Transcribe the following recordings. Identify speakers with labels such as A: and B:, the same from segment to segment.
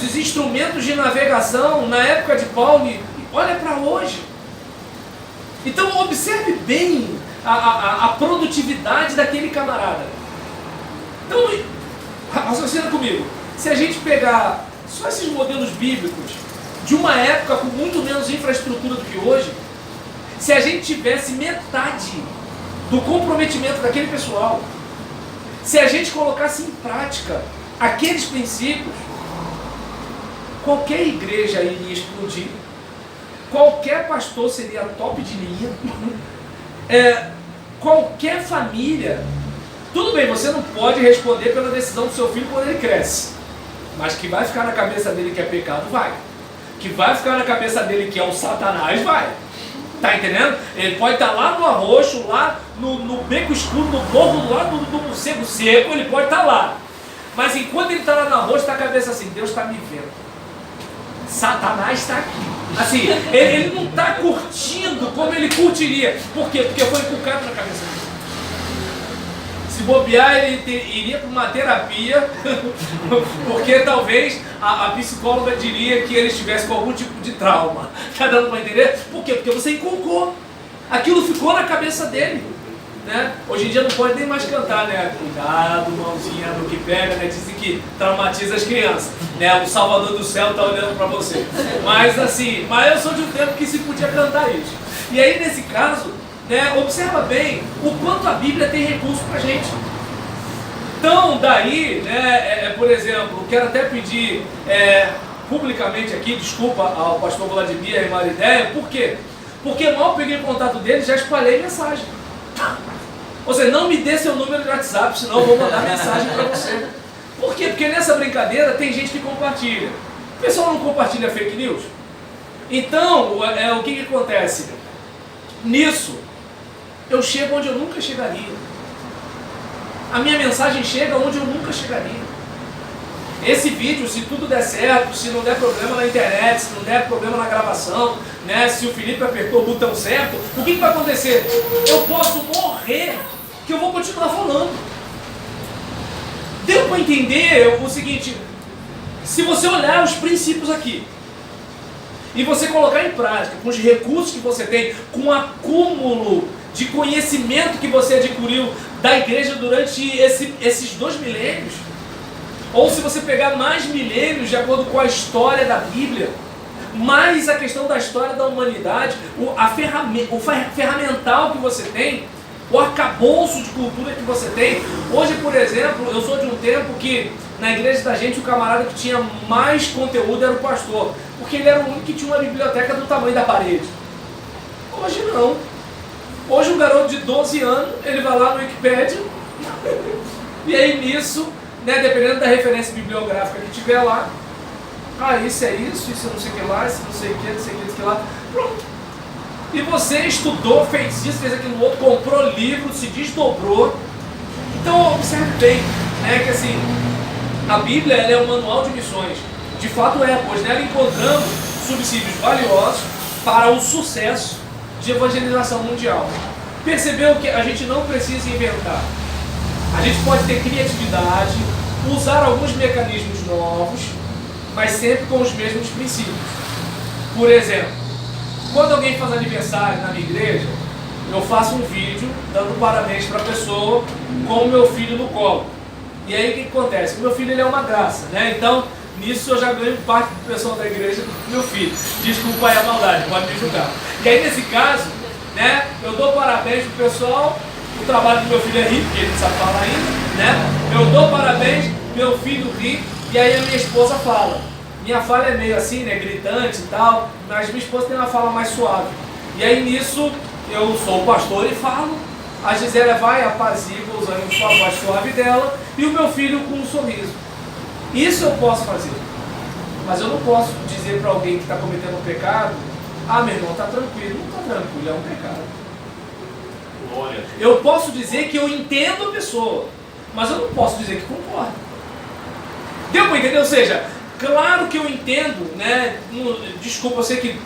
A: os instrumentos de navegação na época de Paulo e olha para hoje. Então observe bem a produtividade daquele camarada. Então, raciocina comigo. Se a gente pegar só esses modelos bíblicos de uma época com muito menos infraestrutura do que hoje, se a gente tivesse metade do comprometimento daquele pessoal, se a gente colocasse em prática aqueles princípios, qualquer igreja iria explodir, qualquer pastor seria top de linha, qualquer família. Tudo bem, você não pode responder pela decisão do seu filho quando ele cresce, mas que vai ficar na cabeça dele que é pecado, vai. Que vai ficar na cabeça dele que é o Satanás, vai. Tá entendendo? Ele pode estar lá no arroxo, lá no beco escuro, no morro, lá do morcego seco, ele pode estar lá. Mas enquanto ele está lá no arroxo, está a cabeça assim, Deus está me vendo. Satanás está aqui. Assim, ele não está curtindo como ele curtiria. Por quê? Porque foi inculcado na cabeça dele. Se bobear, ele iria para uma terapia, porque talvez a psicóloga diria que ele estivesse com algum tipo de trauma. Está dando para entender? Por quê? Porque você inculcou. Aquilo ficou na cabeça dele. Né? Hoje em dia não pode nem mais cantar, né? Cuidado, mãozinha no que pega, né? Dizem que traumatiza as crianças, né? O Salvador do Céu está olhando para você. Mas assim, eu sou de um tempo que se podia cantar isso. E aí nesse caso, né, observa bem o quanto a Bíblia tem recurso para a gente. Então daí, né, por exemplo, quero até pedir publicamente aqui, desculpa ao pastor Vladimir e Marideia, por quê? Porque mal peguei contato dele, já espalhei mensagem. Ou seja, não me dê seu número de WhatsApp, senão eu vou mandar mensagem para você. Por quê? Porque nessa brincadeira tem gente que compartilha. O pessoal não compartilha fake news? Então, o que acontece? Nisso, eu chego onde eu nunca chegaria. A minha mensagem chega onde eu nunca chegaria. Esse vídeo, se tudo der certo, se não der problema na internet, se não der problema na gravação, né, se o Felipe apertou o botão certo, o que vai acontecer? Eu posso morrer, que eu vou continuar falando. Deu para entender o seguinte: se você olhar os princípios aqui, e você colocar em prática, com os recursos que você tem, com o acúmulo de conhecimento que você adquiriu da igreja durante esses 2 milênios, ou se você pegar mais milênios de acordo com a história da Bíblia, mais a questão da história da humanidade, o ferramental que você tem, o arcabouço de cultura que você tem. Hoje, por exemplo, eu sou de um tempo que na igreja da gente o camarada que tinha mais conteúdo era o pastor, porque ele era o único que tinha uma biblioteca do tamanho da parede. Hoje não. Hoje um garoto de 12 anos, ele vai lá no Wikipedia, e aí nisso, né, dependendo da referência bibliográfica que tiver lá, isso é isso não sei o que lá, isso não sei o que, não sei o que, não sei o que lá, pronto. E você estudou, fez isso, fez aquilo outro, comprou livro, se desdobrou. Então observe bem, né, que assim, a Bíblia ela é um manual de missões. De fato pois nela encontramos subsídios valiosos para o sucesso de evangelização mundial. Percebeu que a gente não precisa inventar. A gente pode ter criatividade, usar alguns mecanismos novos, mas sempre com os mesmos princípios. Por exemplo, quando alguém faz aniversário na minha igreja, eu faço um vídeo dando parabéns para a pessoa com o meu filho no colo. E aí o que acontece? O meu filho ele é uma graça, né? Então, nisso eu já ganho parte do pessoal da igreja do meu filho. Desculpa aí a maldade, pode me julgar. E aí nesse caso, né, eu dou parabéns pro pessoal, o trabalho do meu filho é rir, porque ele não sabe falar ainda, né? Eu dou parabéns, meu filho ri, e aí a minha esposa fala. Minha fala é meio assim, né, gritante e tal, mas minha esposa tem uma fala mais suave. E aí nisso, eu sou o pastor e falo, a Gisela vai, apazigua usando a voz suave dela, e o meu filho com um sorriso. Isso eu posso fazer, mas eu não posso dizer para alguém que está cometendo um pecado: meu irmão, está tranquilo. Não está tranquilo, é um pecado. Eu posso dizer que eu entendo a pessoa, mas eu não posso dizer que concordo. Deu para entender? Ou seja, claro que eu entendo, né? Desculpa, eu sei que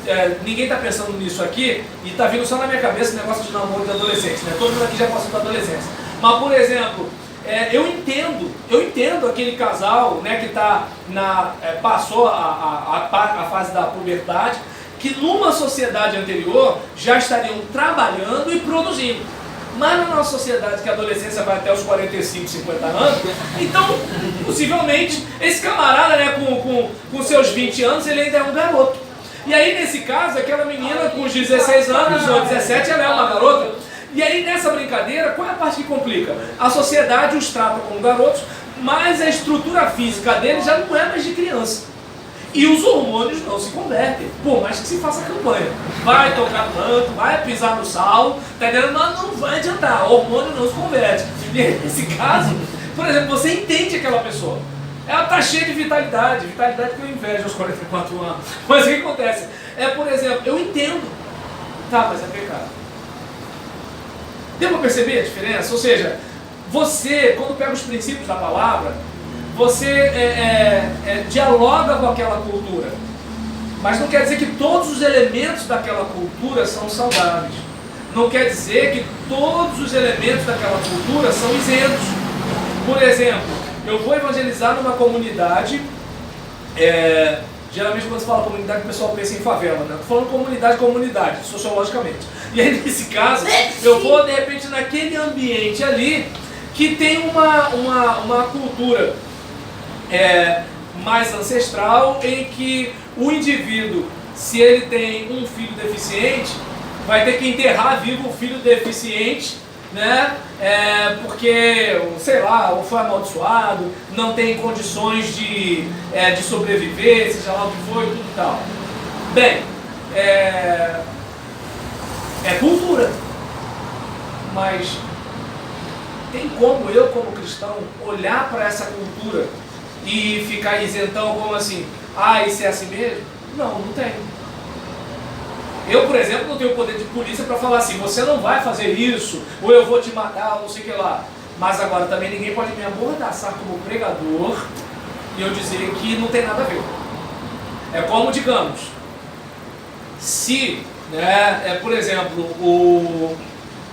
A: ninguém está pensando nisso aqui e está vindo só na minha cabeça o negócio de namoro de adolescente, né? Todo mundo aqui já passou da adolescência. Mas, por exemplo, eu entendo aquele casal, né, que passou a fase da puberdade, que numa sociedade anterior já estariam trabalhando e produzindo. Mas na nossa sociedade, que a adolescência vai até os 45, 50 anos, então, possivelmente, esse camarada, né, com seus 20 anos, ele ainda é um garoto. E aí, nesse caso, aquela menina com os 16 anos ou 17, ela é uma garota. E aí, nessa brincadeira, qual é a parte que complica? A sociedade os trata como garotos, mas a estrutura física deles já não é mais de criança. E os hormônios não se convertem, por mais que se faça campanha. Vai tocar tanto, vai pisar no sal, tá entendendo? Mas não vai adiantar, o hormônio não se converte. E nesse caso, por exemplo, você entende aquela pessoa. Ela está cheia de vitalidade que eu invejo aos 44 anos. Mas o que acontece? Por exemplo, eu entendo. Tá, mas é pecado. Deu para perceber a diferença? Ou seja, você, quando pega os princípios da palavra, você dialoga com aquela cultura. Mas não quer dizer que todos os elementos daquela cultura são saudáveis. Não quer dizer que todos os elementos daquela cultura são isentos. Por exemplo, eu vou evangelizar numa comunidade, geralmente quando se fala comunidade, o pessoal pensa em favela, né? Estou falando comunidade, sociologicamente. E aí, nesse caso, eu vou, de repente, naquele ambiente ali, que tem uma cultura mais ancestral, em que o indivíduo, se ele tem um filho deficiente, vai ter que enterrar vivo o filho deficiente, né? Porque, sei lá, ou foi amaldiçoado, não tem condições de sobreviver, seja lá o que for e tudo e tal. Bem, é cultura, mas tem como eu, como cristão, olhar para essa cultura e ficar isentão como assim, isso é assim mesmo? Não, não tem. Eu, por exemplo, não tenho poder de polícia para falar assim, você não vai fazer isso, ou eu vou te matar, ou não sei o que lá. Mas agora também ninguém pode me amordaçar como pregador e eu dizer que não tem nada a ver. É como, digamos, se, por exemplo,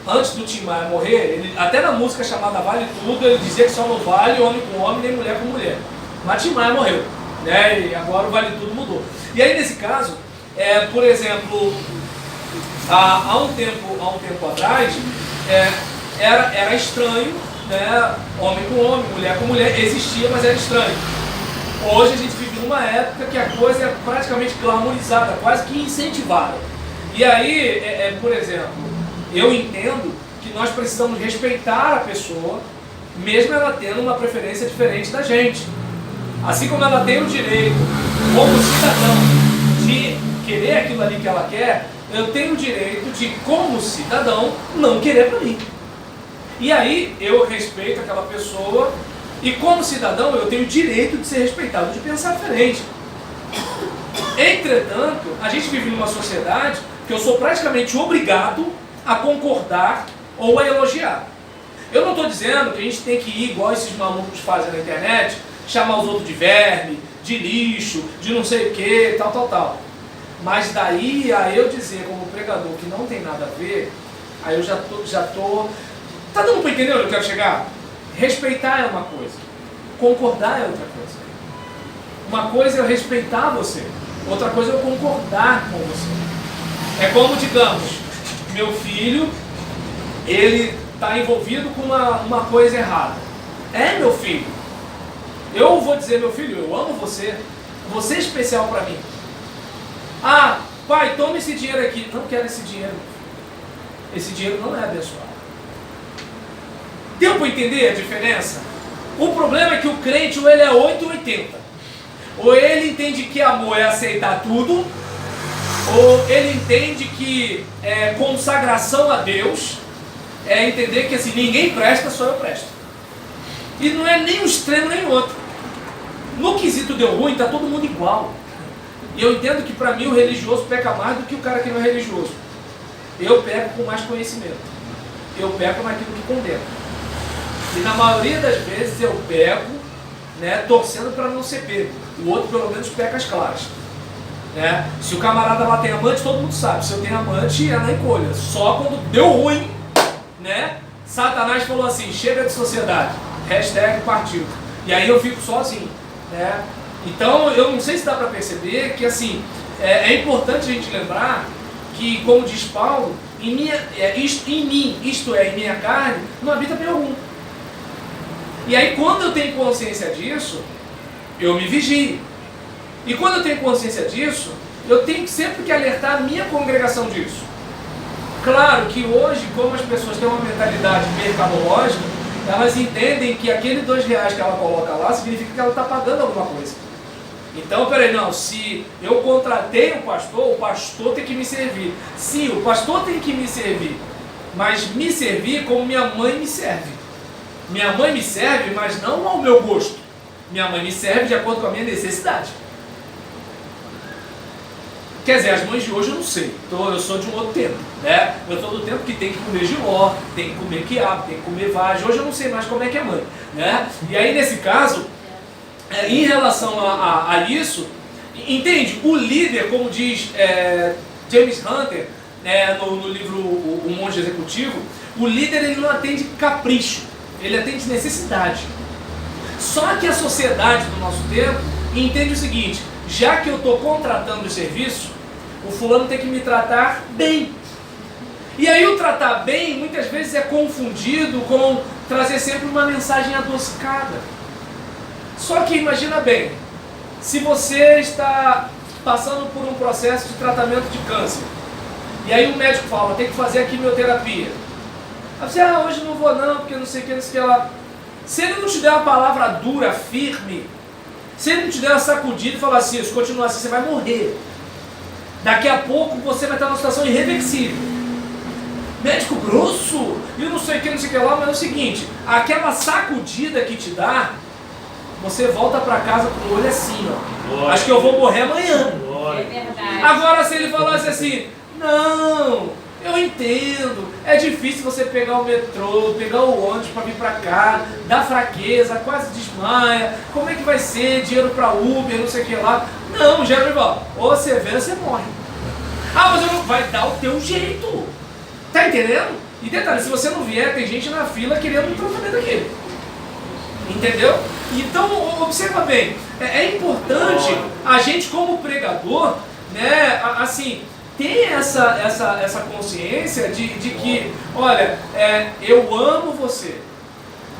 A: antes do Tim Maia morrer, até na música chamada Vale Tudo, ele dizia que só não vale homem com homem, nem mulher com mulher. Mas Tim Maia morreu, né? E agora o Vale Tudo mudou. E aí, nesse caso, por exemplo, há um tempo atrás, era estranho, né? Homem com homem, mulher com mulher, existia, mas era estranho. Hoje a gente vive numa época que a coisa é praticamente glamorizada, quase que incentivada. E aí, por exemplo, eu entendo que nós precisamos respeitar a pessoa, mesmo ela tendo uma preferência diferente da gente. Assim como ela tem o direito, como cidadão, de querer aquilo ali que ela quer, eu tenho o direito de, como cidadão, não querer para mim. E aí eu respeito aquela pessoa e, como cidadão, eu tenho o direito de ser respeitado, de pensar diferente. Entretanto, a gente vive numa sociedade que eu sou praticamente obrigado a concordar ou a elogiar. Eu não estou dizendo que a gente tem que ir igual esses malucos fazem na internet, chamar os outros de verme, de lixo, de não sei o que, tal. Mas daí a eu dizer como pregador que não tem nada a ver, aí eu já tô... Tá dando para entender onde eu quero chegar? Respeitar é uma coisa, concordar é outra coisa. Uma coisa é eu respeitar você, outra coisa é eu concordar com você. É como, digamos, meu filho, ele está envolvido com uma coisa errada. Meu filho. Eu vou dizer, meu filho, eu amo você. Você é especial para mim. Pai, toma esse dinheiro aqui. Não quero esse dinheiro. Esse dinheiro não é abençoado. Deu para entender a diferença? O problema é que o crente, ou ele é 880. Ou ele entende que amor é aceitar tudo, ou ele entende que consagração a Deus é entender que assim, ninguém presta, só eu presto. E não é nem um extremo nem o outro. No quesito deu ruim, está todo mundo igual. E eu entendo que para mim o religioso peca mais do que o cara que não é religioso. Eu peco com mais conhecimento. Eu peco naquilo que condeno. E na maioria das vezes eu peco, torcendo para não ser pego. O outro pelo menos peca as claras. Se o camarada lá tem amante, todo mundo sabe. Se eu tenho amante, é na encolha. Só quando deu ruim, Satanás falou assim, chega de sociedade. Hashtag partiu. E aí eu fico sozinho, né? Então eu não sei se dá para perceber que assim, é importante a gente lembrar que, como diz Paulo, em mim, isto é, em minha carne, não habita bem algum. E aí quando eu tenho consciência disso, eu me vigio. E quando eu tenho consciência disso, eu tenho sempre que alertar a minha congregação disso. Claro que hoje, como as pessoas têm uma mentalidade mercadológica, elas entendem que aquele R$2 que ela coloca lá significa que ela está pagando alguma coisa. Então, peraí, não, se eu contratei o pastor tem que me servir. Sim, o pastor tem que me servir, mas me servir como minha mãe me serve. Minha mãe me serve, mas não ao meu gosto. Minha mãe me serve de acordo com a minha necessidade. Quer dizer, as mães de hoje eu não sei, eu sou de um outro tempo, né? Eu sou do tempo que tem que comer jiló, tem que comer quiabo, tem que comer vagem. Hoje eu não sei mais como é que é mãe, né? E aí, nesse caso, em relação a isso, entende? O líder, como diz James Hunter, no livro O Monge Executivo, o líder ele não atende capricho, ele atende necessidade. Só que a sociedade do nosso tempo entende o seguinte: já que eu estou contratando o serviço, o fulano tem que me tratar bem. E aí o tratar bem muitas vezes é confundido com trazer sempre uma mensagem adocicada. Só que imagina bem, se você está passando por um processo de tratamento de câncer, e aí o médico fala, tem que fazer a quimioterapia. Aí você, hoje não vou não, porque não sei o que, não sei o que lá. Se ele não te der uma palavra dura, firme, se ele não te der uma sacudida e falar assim, se continuar assim, você vai morrer. Daqui a pouco você vai estar numa situação irreversível. Médico grosso, e não sei o que, não sei o que lá, mas é o seguinte, aquela sacudida que te dá, você volta para casa com o olho assim, ó. Glória. Acho que eu vou morrer amanhã. Glória. É verdade. Agora se ele falasse assim, não, eu entendo, é difícil você pegar o metrô, pegar o ônibus para vir para cá, dá fraqueza, quase desmaia, como é que vai ser, dinheiro para Uber, não sei o que lá. Não, Jerônimo, ou você vê ou você morre. Mas eu não, vai dar o teu jeito. Tá entendendo? E detalhe, se você não vier, tem gente na fila querendo um tratamento aqui. Entendeu? Então, observa bem, é importante a gente como pregador, né, assim, ter essa consciência de que, olha, eu amo você,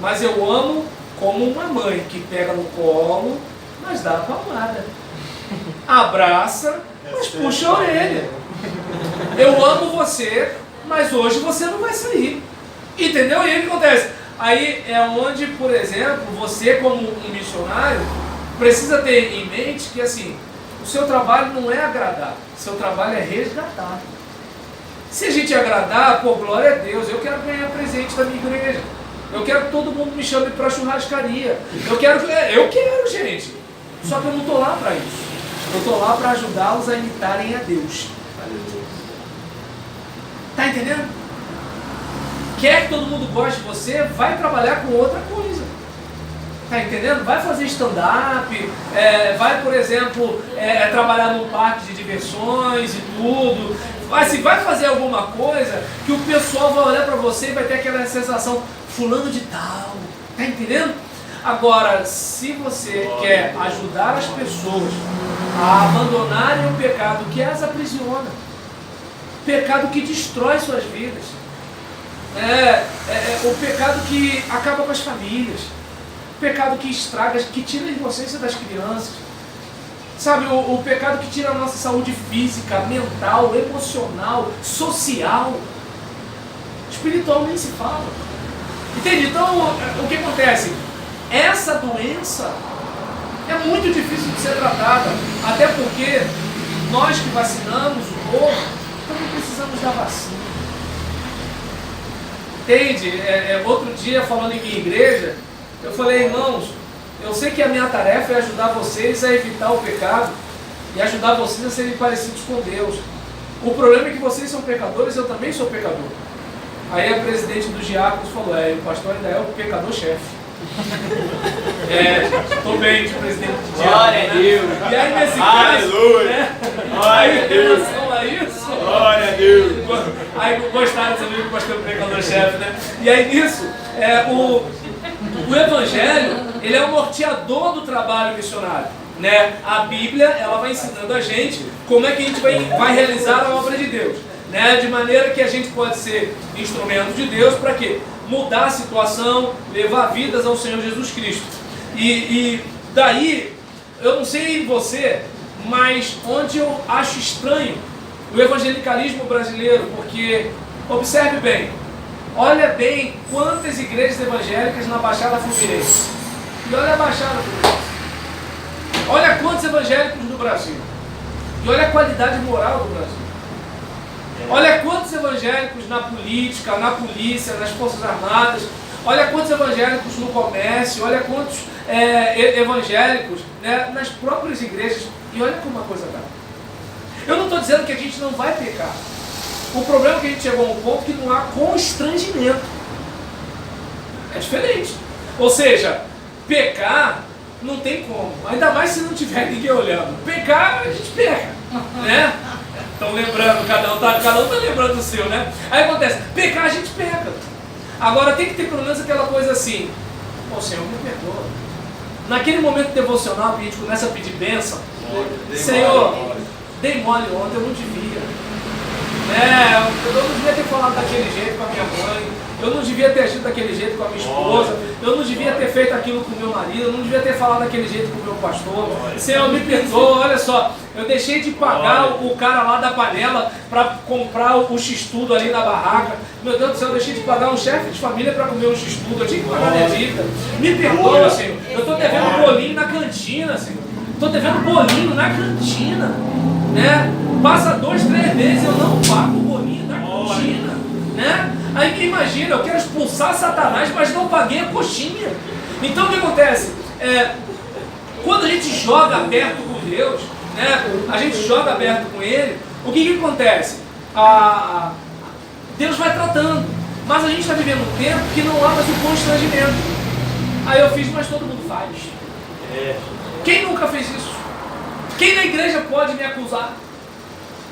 A: mas eu amo como uma mãe que pega no colo, mas dá a palmada. Abraça, mas puxa a orelha. Eu amo você, mas hoje você não vai sair. Entendeu? E aí o que acontece? Aí é onde, por exemplo, você como um missionário precisa ter em mente que assim, o seu trabalho não é agradar, o seu trabalho é resgatar. Se a gente agradar, pô, glória a Deus, eu quero ganhar presente da minha igreja. Eu quero que todo mundo me chame para churrascaria. Eu quero, gente. Só que eu não estou lá para isso. Eu estou lá para ajudá-los a imitarem a Deus. Tá entendendo? Quer que todo mundo goste de você, vai trabalhar com outra coisa. Tá entendendo? Vai fazer stand-up, vai, por exemplo, trabalhar num parque de diversões e tudo. Vai fazer alguma coisa que o pessoal vai olhar para você e vai ter aquela sensação, fulano de tal. Tá entendendo? Agora, se você quer ajudar as pessoas a abandonarem o pecado que as aprisiona, pecado que destrói suas vidas, o pecado que acaba com as famílias, o pecado que estraga, que tira a inocência das crianças, sabe, o pecado que tira a nossa saúde física, mental, emocional, social, espiritual nem se fala. Entende? Então, o que acontece? Essa doença é muito difícil de ser tratada, até porque nós que vacinamos o povo, também precisamos da vacina. Entende? Outro dia, falando em minha igreja, eu falei, irmãos, eu sei que a minha tarefa é ajudar vocês a evitar o pecado e ajudar vocês a serem parecidos com Deus. O problema é que vocês são pecadores, eu também sou pecador. Aí a presidente dos diáconos falou, o pastor ainda é o pecador-chefe. Estou bem de presidente de diácono. Glória a Deus. E aí nesse caso, aí em relação a isso, glória a Deus. Aí gostaram de saber que o pastor é o pecador-chefe, né? E aí nisso, O Evangelho, ele é o norteador do trabalho missionário, né? A Bíblia, ela vai ensinando a gente como é que a gente vai realizar a obra de Deus, né? De maneira que a gente pode ser instrumento de Deus para quê? Mudar a situação, levar vidas ao Senhor Jesus Cristo. E daí, eu não sei você, mas onde eu acho estranho o evangelicalismo brasileiro, porque, observe bem, olha bem quantas igrejas evangélicas na Baixada Fluminense. E olha a Baixada Fluminense. Olha quantos evangélicos no Brasil. E olha a qualidade moral do Brasil. Olha quantos evangélicos na política, na polícia, nas forças armadas. Olha quantos evangélicos no comércio. Olha quantos evangélicos, né, nas próprias igrejas. E olha como a coisa está. Eu não estou dizendo que a gente não vai pecar. O problema é que a gente chegou a um ponto que não há constrangimento. É diferente. Ou seja, pecar não tem como. Ainda mais se não tiver ninguém olhando. Pecar, a gente peca, né? Estão lembrando, cada um tá lembrando do seu, né? Aí acontece, pecar a gente peca. Agora tem que ter pelo menos aquela coisa assim, pô, Senhor, me perdoa. Naquele momento devocional que a gente começa a pedir bênção, Senhor, dei mole ontem, eu não devia. Eu não devia ter falado daquele jeito com a minha mãe, eu não devia ter agido daquele jeito com a minha esposa, eu não devia ter feito aquilo com o meu marido, eu não devia ter falado daquele jeito com o meu pastor. Senhor, me perdoa, olha só, eu deixei de pagar o cara lá da panela para comprar o x-tudo ali na barraca. Meu Deus do céu, eu deixei de pagar um chefe de família para comer um x-tudo, eu tinha que pagar minha dívida. Me perdoa, Senhor, eu estou devendo bolinho na cantina, Senhor. Estou devendo bolinho na cantina, né? Passa 2, 3 meses eu não pago o bolinho da cantina, né? Aí imagina, eu quero expulsar Satanás, mas não paguei a coxinha. Então o que acontece? Quando a gente joga aberto com Deus, né? A gente joga aberto com Ele, o que acontece? Deus vai tratando, mas a gente está vivendo um tempo que não há mais o constrangimento. Aí eu fiz, mas todo mundo faz. Quem nunca fez isso? Quem na igreja pode me acusar?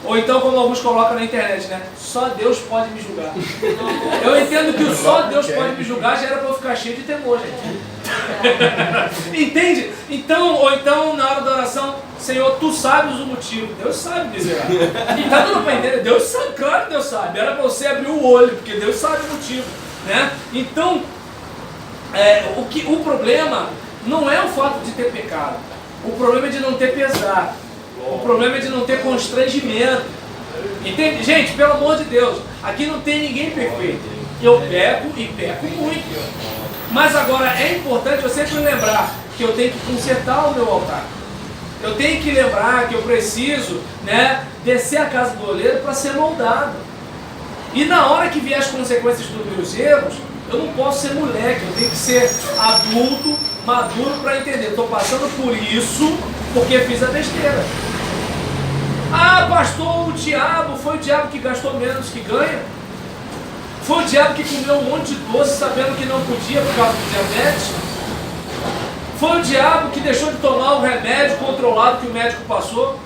A: Ou então, como alguns colocam na internet, né? Só Deus pode me julgar. Eu entendo que o só Deus pode me julgar já era para eu ficar cheio de temor, gente. Entende? Então, ou então, na hora da oração, Senhor, Tu sabes o motivo. Deus sabe dizer. Tá dando para entender? Deus sabe, claro que Deus sabe. Era para você abrir o olho, porque Deus sabe o motivo, né? Então, o problema não é o fato de ter pecado. O problema é de não ter pesar. O problema é de não ter constrangimento. Entende? Gente, pelo amor de Deus, aqui não tem ninguém perfeito. Eu peco e peco muito. Mas agora é importante eu sempre lembrar que eu tenho que consertar o meu altar. Eu tenho que lembrar que eu preciso, né, descer a casa do oleiro para ser moldado. E na hora que vier as consequências dos meus erros, eu não posso ser moleque, eu tenho que ser adulto, maduro para entender. Estou passando por isso porque fiz a besteira. Ah, pastor, o diabo, foi o diabo que gastou menos que ganha? Foi o diabo que comeu um monte de doce sabendo que não podia por causa do diabetes? Foi o diabo que deixou de tomar o remédio controlado que o médico passou?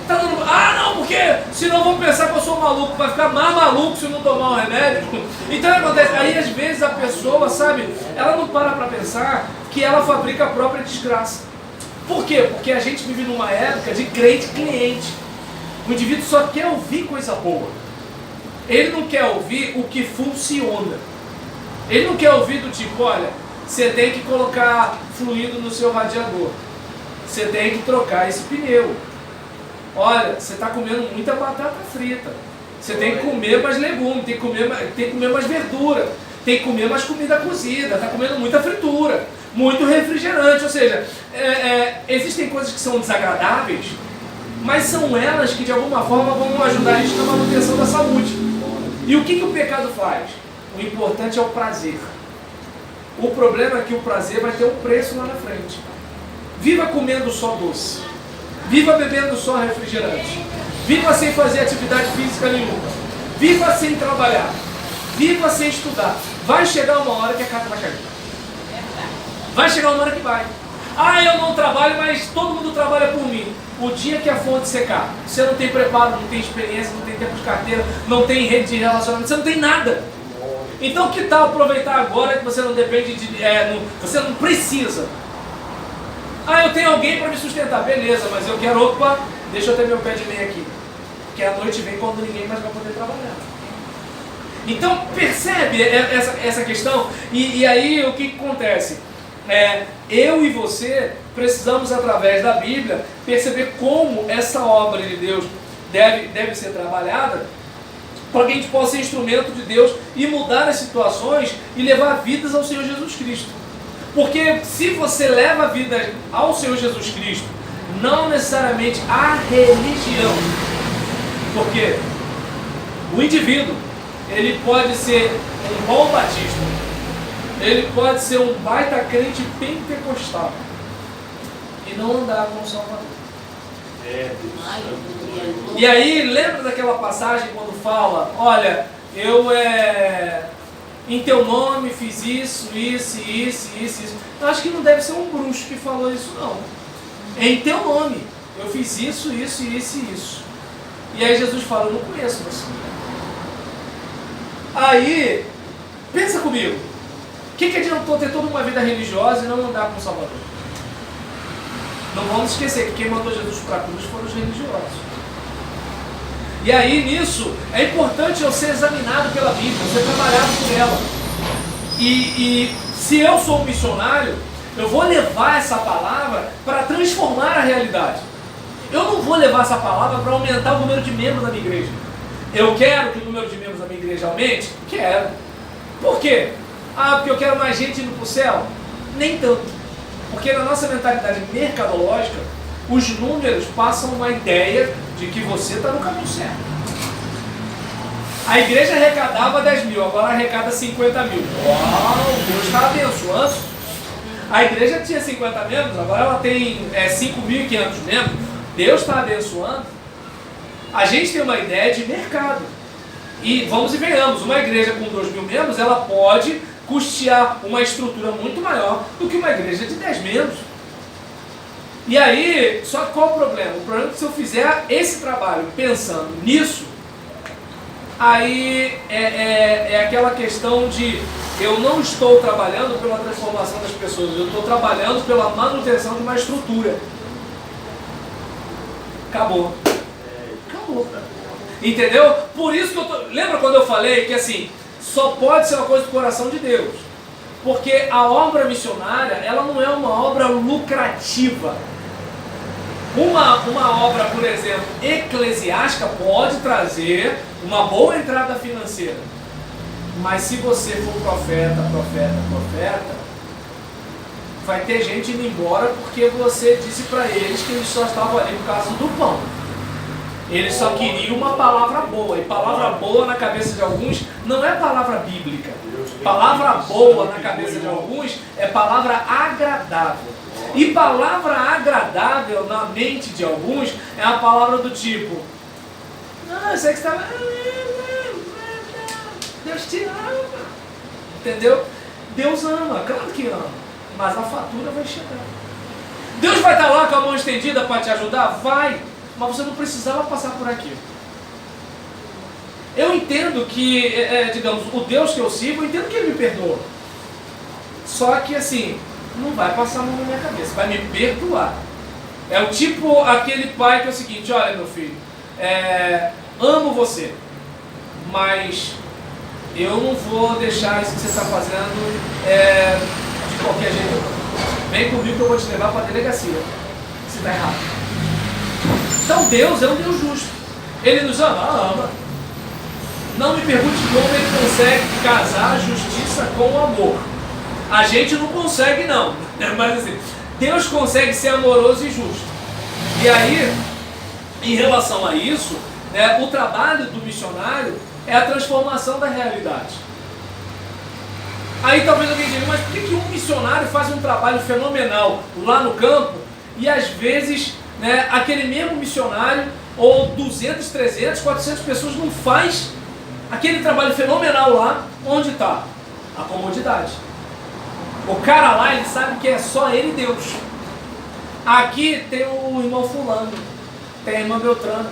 A: Tá dando... não, porque senão vão pensar que eu sou maluco, vai ficar mais maluco se eu não tomar o remédio. Então o que acontece? Aí às vezes a pessoa, sabe, ela não para pensar que ela fabrica a própria desgraça. Por quê? Porque a gente vive numa época de crente-cliente. O indivíduo só quer ouvir coisa boa. Ele não quer ouvir o que funciona. Ele não quer ouvir do tipo, olha, você tem que colocar fluido no seu radiador. Você tem que trocar esse pneu. Olha, você está comendo muita batata frita. Você tem que comer mais legumes, tem que comer mais verdura, tem que comer mais comida cozida, está comendo muita fritura, muito refrigerante. Ou seja, existem coisas que são desagradáveis, mas são elas que de alguma forma vão ajudar a gente na manutenção da saúde. E o que o pecado faz? O importante é o prazer. O problema é que o prazer vai ter um preço lá na frente. Viva comendo só doce. Viva bebendo só refrigerante. Viva sem fazer atividade física nenhuma. Viva sem trabalhar. Viva sem estudar. Vai chegar uma hora que a casa vai cair. Vai chegar uma hora que vai. Eu não trabalho, mas todo mundo trabalha por mim. O dia que a fonte secar, você não tem preparo, não tem experiência, não tem tempo de carteira, não tem rede de relacionamento, você não tem nada. Então que tal aproveitar agora que você não depende você não precisa. Ah, eu tenho alguém para me sustentar, beleza, mas eu quero, opa, deixa eu ter meu pé de meia aqui. Porque a noite vem quando ninguém mais vai poder trabalhar. Então percebe essa questão? E aí o que acontece? Eu e você precisamos, através da Bíblia, perceber como essa obra de Deus deve ser trabalhada, para que a gente possa ser instrumento de Deus e mudar as situações e levar vidas ao Senhor Jesus Cristo. Porque se você leva a vida ao Senhor Jesus Cristo, não necessariamente a religião, porque o indivíduo, ele pode ser um bom batista, ele pode ser um baita crente pentecostal e não andar com o Salvador. E aí, lembra daquela passagem quando fala, olha, eu em teu nome fiz isso. Eu acho que não deve ser um bruxo que falou isso, não. Em teu nome, eu fiz isso. E aí Jesus fala, eu não conheço você. Aí, pensa comigo, o que adiantou ter toda uma vida religiosa e não andar com o Salvador? Não vamos esquecer que quem mandou Jesus para a cruz foram os religiosos. E aí, nisso, é importante eu ser examinado pela Bíblia, eu ser trabalhado por ela. E se eu sou um missionário, eu vou levar essa palavra para transformar a realidade. Eu não vou levar essa palavra para aumentar o número de membros da minha igreja. Eu quero que o número de membros da minha igreja aumente? Quero. Por quê? Ah, porque eu quero mais gente indo para o céu? Nem tanto. Porque na nossa mentalidade mercadológica, os números passam uma ideia de que você está no caminho certo. A igreja arrecadava 10 mil, agora arrecada 50 mil. Uau, Deus está abençoando. A igreja tinha 50 membros, agora ela tem 5.500 membros. Deus está abençoando. A gente tem uma ideia de mercado. E vamos e venhamos, uma igreja com 2.000 membros, ela pode custear uma estrutura muito maior do que uma igreja de 10 membros. E aí, só que qual o problema? O problema é que se eu fizer esse trabalho pensando nisso, aí é aquela questão de eu não estou trabalhando pela transformação das pessoas, eu estou trabalhando pela manutenção de uma estrutura. Acabou. Entendeu? Por isso que eu tô... Lembra quando eu falei que assim, só pode ser uma coisa do coração de Deus? Porque a obra missionária, ela não é uma obra lucrativa. Uma obra, por exemplo, eclesiástica pode trazer uma boa entrada financeira. Mas se você for profeta, vai ter gente indo embora porque você disse para eles que eles só estavam ali por causa do pão. Eles só queriam uma palavra boa. E palavra boa na cabeça de alguns não é palavra bíblica. Palavra boa na cabeça de alguns é palavra agradável. E palavra agradável na mente de alguns é a palavra do tipo: não, isso aí que você está... Deus te ama. Entendeu? Deus ama, claro que ama. Mas a fatura vai chegar. Deus vai estar lá com a mão estendida para te ajudar? Vai. Mas você não precisava passar por aquilo. Eu entendo que, digamos, o Deus que eu sirvo, eu entendo que Ele me perdoa. Só que assim, não vai passar a mão na minha cabeça, vai me perdoar. É o tipo aquele pai que é o seguinte: olha, meu filho, amo você, mas eu não vou deixar isso que você está fazendo de qualquer jeito. Vem comigo que eu vou te levar para a delegacia, se está errado. Então Deus é um Deus justo. Ele nos ama, ama. Não me pergunte como Ele consegue casar a justiça com o amor. A gente não consegue não. Mas assim, Deus consegue ser amoroso e justo. E aí, em relação a isso, o trabalho do missionário é a transformação da realidade. Aí talvez alguém diga, mas por que um missionário faz um trabalho fenomenal lá no campo e às vezes aquele mesmo missionário, ou 200, 300, 400 pessoas não faz aquele trabalho fenomenal lá onde está? A comodidade. O cara lá, ele sabe que é só ele e Deus. Aqui tem o irmão fulano, tem a irmã Beltrana.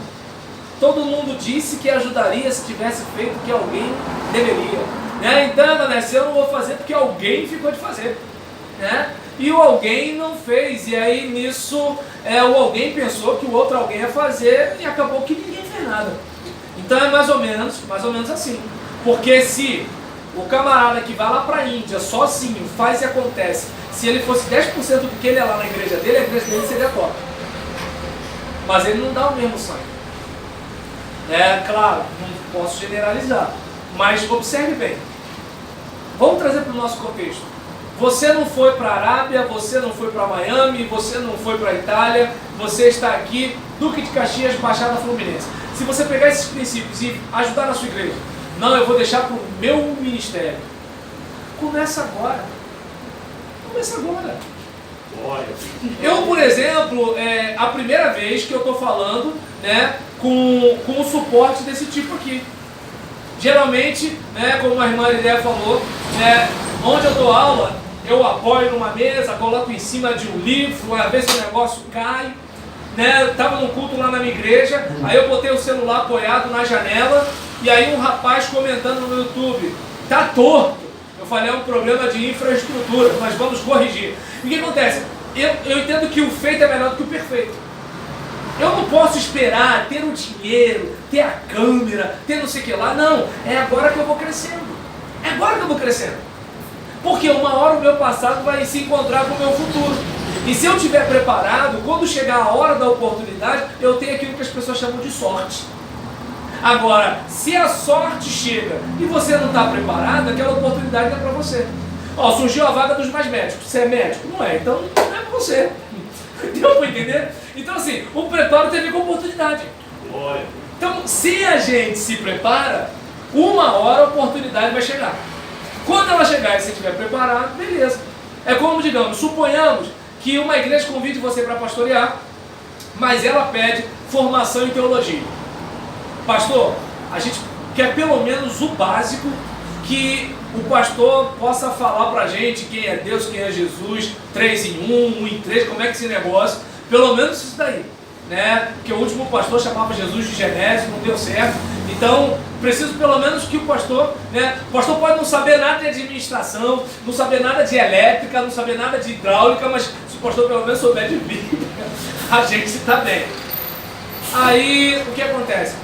A: Todo mundo disse que ajudaria se tivesse feito o que alguém deveria. Né? Então, né, se eu não vou fazer porque alguém ficou de fazer. Né? E o alguém não fez, e aí nisso o alguém pensou que o outro alguém ia fazer e acabou que ninguém fez nada. Então é mais ou menos assim. Porque se o camarada que vai lá para a Índia sozinho faz e acontece, se ele fosse 10% do que ele é lá na igreja dele, a igreja dele seria top. Mas ele não dá o mesmo sangue. Claro, não posso generalizar, mas observe bem. Vamos trazer para o nosso contexto. Você não foi para a Arábia, você não foi para Miami, você não foi para a Itália, você está aqui, Duque de Caxias, Baixada Fluminense. Se você pegar esses princípios e ajudar na sua igreja, não, eu vou deixar para o meu ministério. Começa agora. Começa agora. Eu, por exemplo, a primeira vez que eu estou falando, né, com o suporte desse tipo aqui. Geralmente, né, como a irmã Lidé falou, né, onde eu dou aula, eu apoio numa mesa, coloco em cima de um livro, às vezes o negócio cai. Né, eu estava num culto lá na minha igreja, aí eu botei o celular apoiado na janela, e aí um rapaz comentando no YouTube, tá torto. Eu falei, é um problema de infraestrutura, mas vamos corrigir. E o que acontece? Eu entendo que o feito é melhor do que o perfeito. Eu não posso esperar ter o dinheiro, ter a câmera, ter não sei o que lá. Não, é agora que eu vou crescendo. É agora que eu vou crescendo. Porque uma hora o meu passado vai se encontrar com o meu futuro. E se eu estiver preparado, quando chegar a hora da oportunidade, eu tenho aquilo que as pessoas chamam de sorte. Agora, se a sorte chega e você não está preparado, aquela oportunidade não é para você. Ó, surgiu a vaga dos mais médicos. Você é médico? Não é, então não é para você. Deu para entender? Então assim, o preparo tem a ver com a oportunidade. Então, se a gente se prepara, uma hora a oportunidade vai chegar. Quando ela chegar e você estiver preparado, beleza. É como, digamos, suponhamos que uma igreja convide você para pastorear, mas ela pede formação em teologia. Pastor, a gente quer pelo menos o básico, que o pastor possa falar para a gente quem é Deus, quem é Jesus, 3 em 1, 1 em 3, como é que esse negócio, pelo menos isso daí. Né? Porque o último pastor chamava Jesus de Genésio, não deu certo. Então, preciso pelo menos que o pastor, né? O pastor pode não saber nada de administração, não saber nada de elétrica, não saber nada de hidráulica, mas se o pastor pelo menos souber de Bíblia, a gente se está bem. Aí, o que acontece?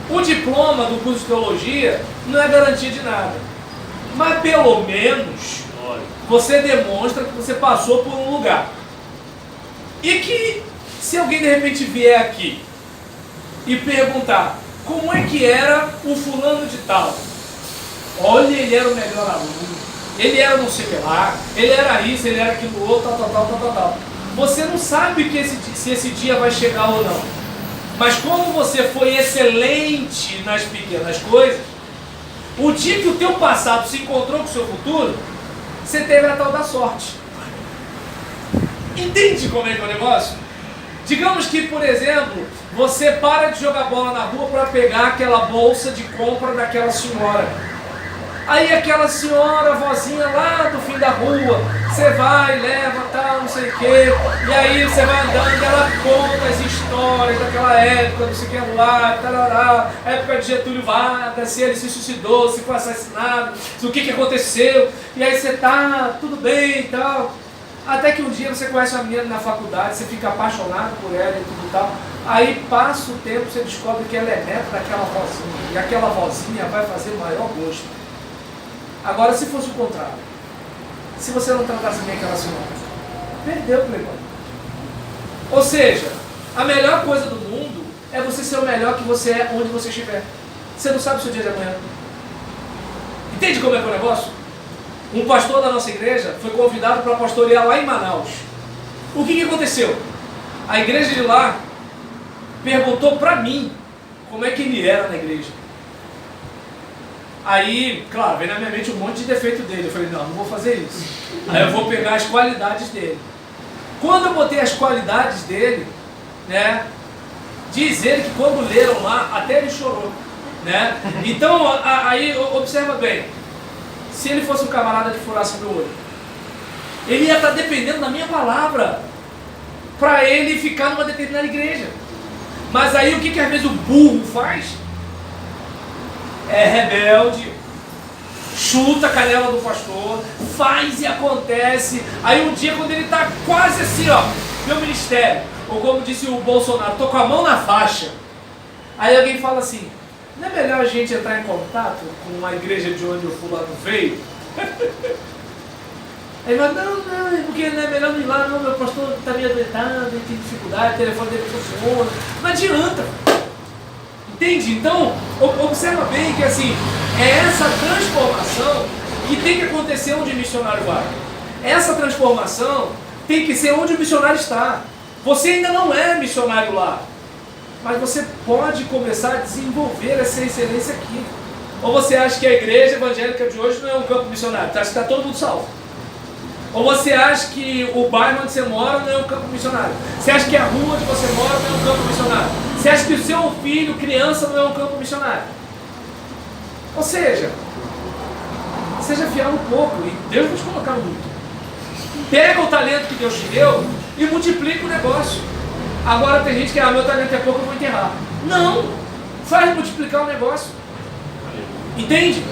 A: O diploma do curso de teologia não é garantia de nada. Mas pelo menos, você demonstra que você passou por um lugar. E que, se alguém de repente vier aqui e perguntar como é que era o fulano de tal, olha, ele era o melhor aluno, ele era não sei o que lá, ele era isso, ele era aquilo outro, tal. Você não sabe se esse dia vai chegar ou não. Mas como você foi excelente nas pequenas coisas, o dia que o teu passado se encontrou com o seu futuro, você teve a tal da sorte. Entende como é que é o negócio? Digamos que, por exemplo, você para de jogar bola na rua para pegar aquela bolsa de compra daquela senhora. Aí aquela senhora, vozinha lá do fim da rua, você vai, leva, tal, não sei o quê, e aí você vai andando e ela conta as histórias daquela época, não sei o que lá, tarará, época de Getúlio Vargas, se ele se suicidou, se foi assassinado, o que aconteceu, e aí você tá, tudo bem e tal. Até que um dia você conhece uma menina na faculdade, você fica apaixonado por ela e tudo e tal. Aí passa o tempo, você descobre que ela é neta daquela vozinha. E aquela vozinha vai fazer maior gosto. Agora, se fosse o contrário, se você não tratasse bem aquela senhora, perdeu o playboy. Ou seja, a melhor coisa do mundo é você ser o melhor que você é onde você estiver. Você não sabe o seu dia de amanhã. Entende como é que é o negócio? Um pastor da nossa igreja foi convidado para pastorear lá em Manaus. O que aconteceu? A igreja de lá perguntou para mim como é que ele era na igreja. Aí, claro, veio na minha mente um monte de defeito dele. Eu falei, não vou fazer isso. Aí eu vou pegar as qualidades dele. Quando eu botei as qualidades dele, né, diz ele que quando leram lá, até ele chorou. Né? Então, aí observa bem. Se ele fosse um camarada que furasse meu olho, ele ia estar dependendo da minha palavra para ele ficar numa determinada igreja. Mas aí o que às vezes o burro faz? É rebelde, chuta a canela do pastor, faz e acontece. Aí um dia, quando ele está quase assim, ó, meu ministério, ou como disse o Bolsonaro, tô com a mão na faixa. Aí alguém fala assim, não é melhor a gente entrar em contato com uma igreja de onde o fulano veio? Aí ele fala, não, porque não é melhor não ir lá, não, meu pastor está meio adoentado, ele tem dificuldade, o telefone dele funciona. Não adianta. Entende? Então, observa bem que assim, é essa transformação que tem que acontecer onde o missionário vai. Essa transformação tem que ser onde o missionário está. Você ainda não é missionário lá, mas você pode começar a desenvolver essa excelência aqui. Ou você acha que a igreja evangélica de hoje não é um campo missionário? Você acha que está todo mundo salvo? Ou você acha que o bairro onde você mora não é um campo missionário? Você acha que a rua onde você mora não é um campo missionário? Você acha que o seu filho, criança, não é um campo missionário? Ou seja, seja fiel um pouco e Deus vai te colocar muito. Pega o talento que Deus te deu e multiplica o negócio. Agora tem gente que, meu talento é pouco, eu vou enterrar. Não! Faz multiplicar o negócio. Entende?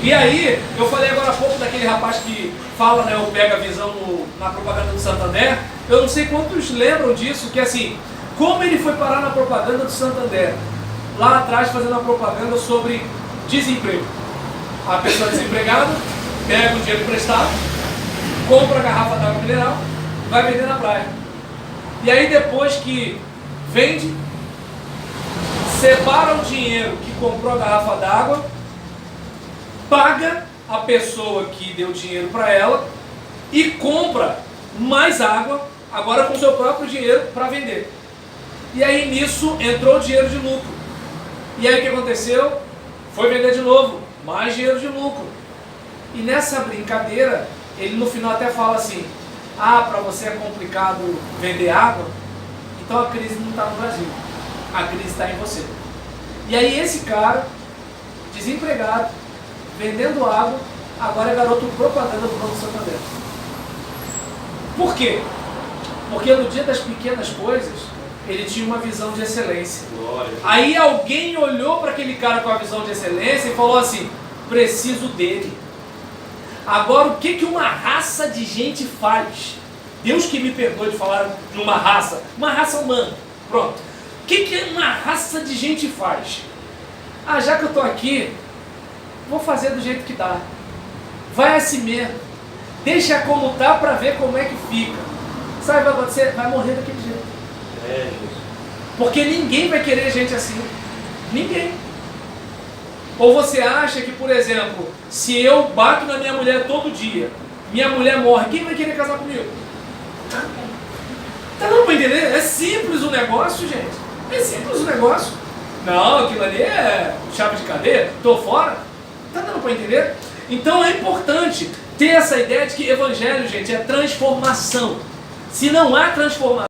A: E aí, eu falei agora há pouco daquele rapaz que fala, né, ou pega a visão na propaganda do Santander. Eu não sei quantos lembram disso, que assim, como ele foi parar na propaganda do Santander, lá atrás fazendo uma propaganda sobre desemprego. A pessoa desempregada pega o dinheiro emprestado, compra a garrafa d'água mineral, vai vender na praia. E aí depois que vende, separa o dinheiro que comprou a garrafa d'água, paga a pessoa que deu dinheiro para ela e compra mais água, agora com seu próprio dinheiro, para vender. E aí nisso entrou o dinheiro de lucro. E aí o que aconteceu? Foi vender de novo, mais dinheiro de lucro. E nessa brincadeira, ele no final até fala assim, para você é complicado vender água, então a crise não está no Brasil, a crise está em você. E aí esse cara, desempregado, vendendo água, agora é garoto propaganda do Banco Santander. Por quê? Porque no dia das pequenas coisas, ele tinha uma visão de excelência. Glória. Aí alguém olhou para aquele cara com a visão de excelência e falou assim, preciso dele. Agora, o que uma raça de gente faz? Deus que me perdoe de falar de uma raça humana. Pronto. O que uma raça de gente faz? Já que eu estou aqui, vou fazer do jeito que dá. Vai assim mesmo. Deixa como tá para ver como é que fica. Sabe o que vai acontecer? Vai morrer daquele jeito. Porque ninguém vai querer gente assim. Ninguém. Ou você acha que, por exemplo, se eu bato na minha mulher todo dia, minha mulher morre, quem vai querer casar comigo? Tá dando para entender? É simples o negócio, gente. É simples o negócio. Não, aquilo ali é chave de cadeia, tô fora. Tá dando para entender? Então é importante ter essa ideia de que evangelho, gente, é transformação. Se não há transformação,